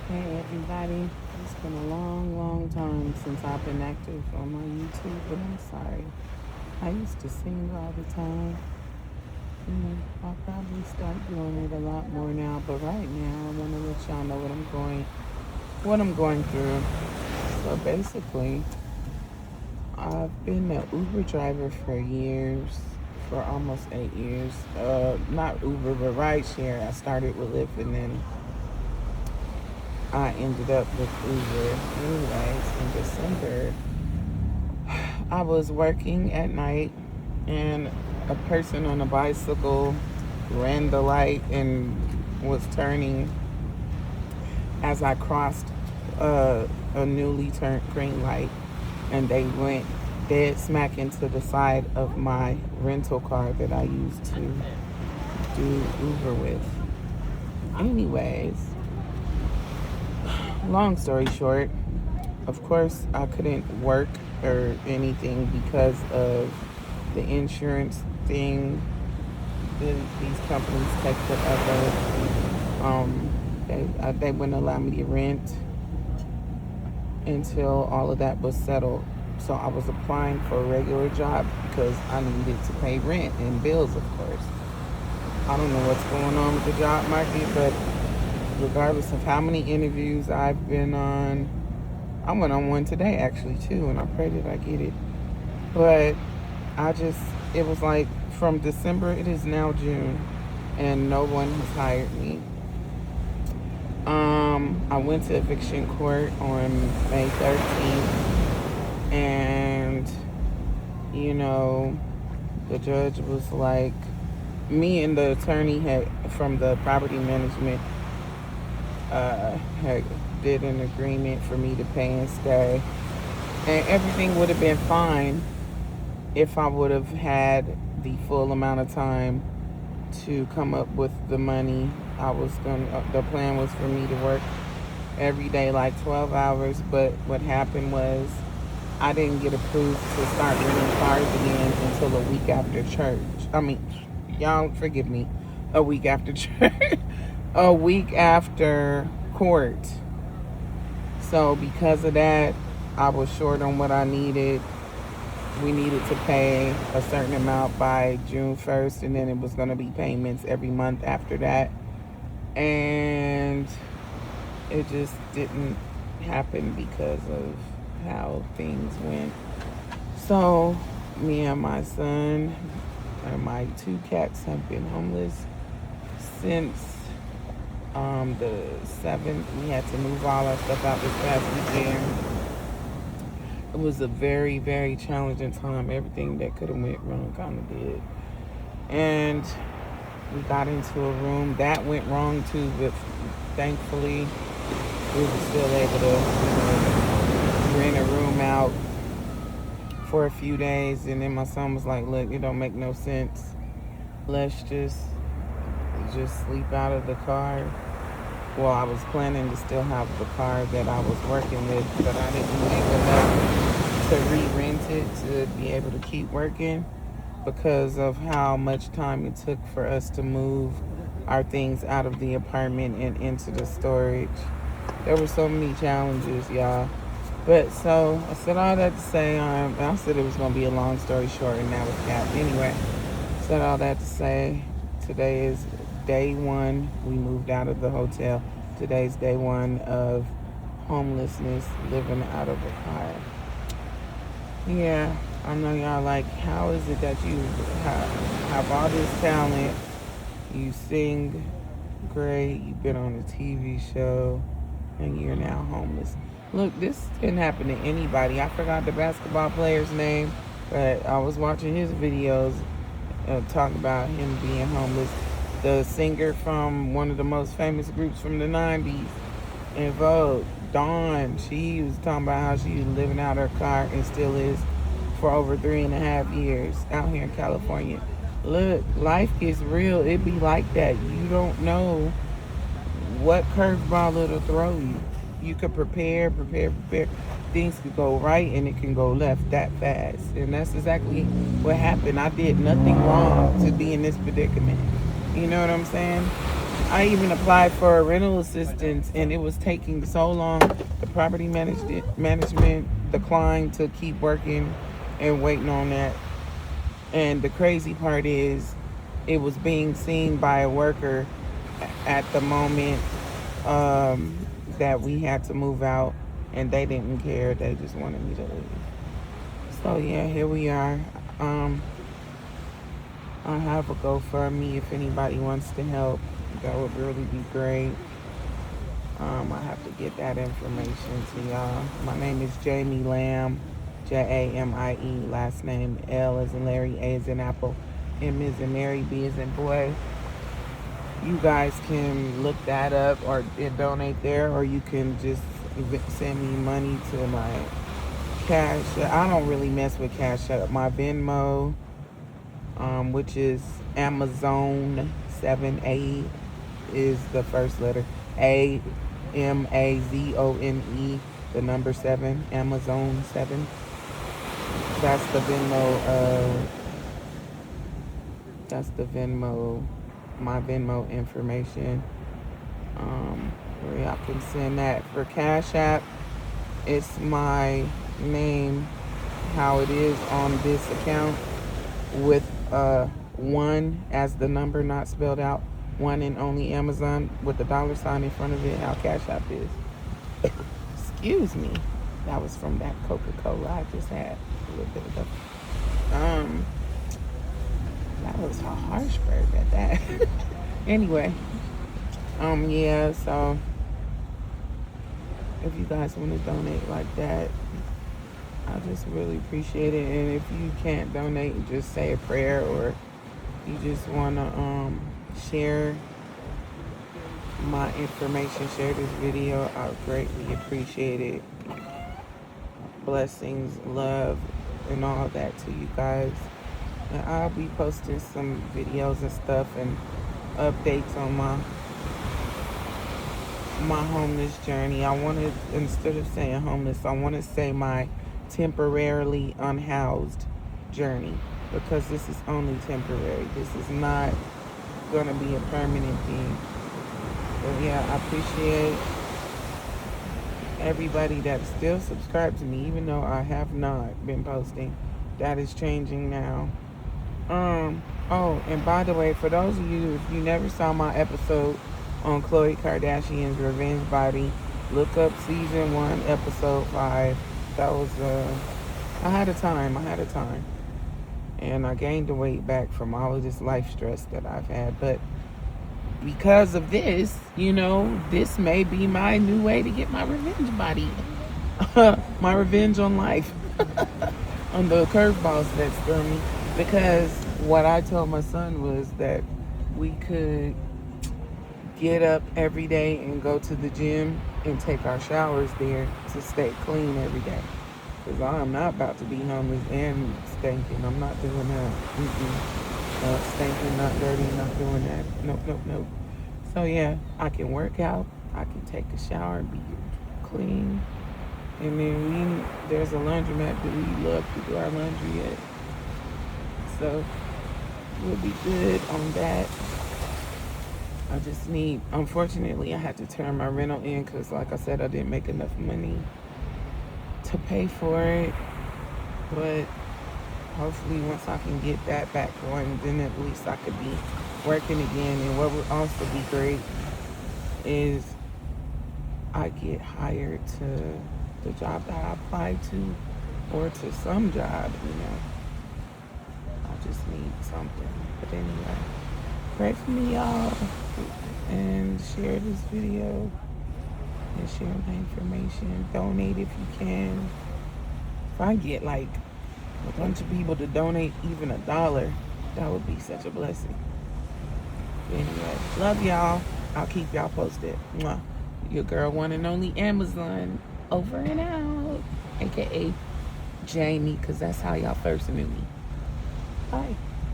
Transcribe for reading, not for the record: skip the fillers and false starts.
Hey everybody, it's been a long time since I've been active on my YouTube, but I'm sorry. I used to sing all the time. I'll probably start doing it a lot more now, but right now I want to let y'all know what I'm going through. So basically, I've been an Uber driver for years, for almost 8 years. Not Uber, but rideshare. I started with Lyft and then I ended up with Uber. Anyways, in December, I was working at night and a person on a bicycle ran the light and was turning as I crossed a newly turned green light, and they went dead smack into the side of my rental car that I used to do Uber with. Anyways, long story short, of course, I couldn't work or anything because of the insurance thing these companies take forever. They wouldn't allow me to rent until all of that was settled. So I was applying for a regular job because I needed to pay rent and bills, of course. I don't know what's going on with the job market, but regardless of how many interviews I've been on, I went on one today actually too, and I pray that I get it. But it was like from December, it is now June, and no one has hired me. I went to eviction court on May 13th, and you know, the judge was like, me and the attorney had from the property management had did an agreement for me to pay and stay, and everything would have been fine if I would have had the full amount of time to come up with the money. The plan was for me to work every day like 12 hours, but what happened was I didn't get approved to start renting cars again until a week after church. I mean, y'all forgive me, a week after church, a week after court. So because of that, I was short on what I needed. We needed to pay a certain amount by June 1st, and then it was going to be payments every month after that. And it just didn't happen because of how things went. So, me and my son and my two cats have been homeless since the 7th. We had to move all our stuff out this past weekend. It was a very challenging time. Everything that could have went wrong kind of did. And we got into a room that went wrong too, but thankfully we were still able to rent a room out for a few days. And then my son was like, look, it don't make no sense. Let's just sleep out of the car. Well, I was planning to still have the car that I was working with, but I didn't make enough to re-rent it to be able to keep working because of how much time it took for us to move our things out of the apartment and into the storage. There were so many challenges, y'all. But so I said all that to say, I said it was going to be a long story short, and that was that. Anyway, said all that to say, today is day one. We moved out of the hotel. Today's day one of homelessness, living out of a car. Yeah, I know y'all like, how is it that you have all this talent? You sing great, you've been on a TV show, and you're now homeless. Look, this can happen to anybody. I forgot the basketball player's name, but I was watching his videos talk about him being homeless. The singer from one of the most famous groups from the 90s in Vogue, Dawn, she was talking about how she was living out her car and still is for over 3.5 years out here in California. Look, life gets real. It be like that. You don't know what curveball it'll throw you. You could prepare. Things could go right and it can go left that fast. And that's exactly what happened. I did nothing wrong to be in this predicament. You know what I'm saying? I even applied for a rental assistance, and it was taking so long. The property management declined to keep working and waiting on that. And the crazy part is, it was being seen by a worker at the moment that we had to move out, and they didn't care. They just wanted me to leave. So yeah, here we are. I have a GoFundMe if anybody wants to help. That would really be great. I have to get that information to y'all. My name is Jamie Lamb, Jamie. Last name L as in Larry, A as in Apple, M as in Mary, B as in boy. You guys can look that up or donate there, or you can just send me money to my Cash. I don't really mess with Cash App. My Venmo, which is Amazon 7A, is the first letter. AMAZONE, the number 7, Amazon 7. That's the Venmo. That's the Venmo. My Venmo information. Where y'all can send that. For Cash App, it's my name, how it is on this account, with 1 as the number, not spelled out. 1 and only Amazon with the $sign in front of it, how Cash App is. Excuse me. That was from that Coca-Cola I just had a little bit ago. That was a harsh burp at that. Anyway, yeah, so if you guys want to donate like that, I just really appreciate it. And if you can't donate, just say a prayer, or you just want to share my information, share this video, I would greatly appreciate it. Blessings, love, and all that to you guys. And I'll be posting some videos and stuff and updates on my homeless journey. I want to, instead of saying homeless, I want to say my temporarily unhoused journey, because this is only temporary. This is not going to be a permanent thing. But yeah, I appreciate everybody that still subscribed to me, even though I have not been posting. That is changing now. Oh, and by the way, for those of you, if you never saw my episode on Khloe Kardashian's revenge body, look up season 1, episode 5. That was, I had a time. And I gained the weight back from all of this life stress that I've had. But because of this, this may be my new way to get my revenge body. My revenge on life. On the curveballs that's thrown me. Because what I told my son was that we could get up every day and go to the gym and take our showers there to stay clean every day. Because I'm not about to be homeless and stinking. I'm not doing that. Stinking, not dirty, not doing that. Nope. So yeah, I can work out. I can take a shower and be clean. And then there's a laundromat that we love to do our laundry at. So we'll be good on that. I just need, unfortunately, I had to turn my rental in because, like I said, I didn't make enough money to pay for it. But hopefully once I can get that back going, then at least I could be working again. And what would also be great is I get hired to the job that I applied to, or to some job, I just need something. But anyway, pray for me, y'all, and share this video and share my information. Donate if you can. If I get like a bunch of people to donate even $1, that would be such a blessing. Anyway, love y'all. I'll keep y'all posted. Mwah. Your girl, one and only Amazon, over and out. AKA Jamie, because that's how y'all first knew me. Bye.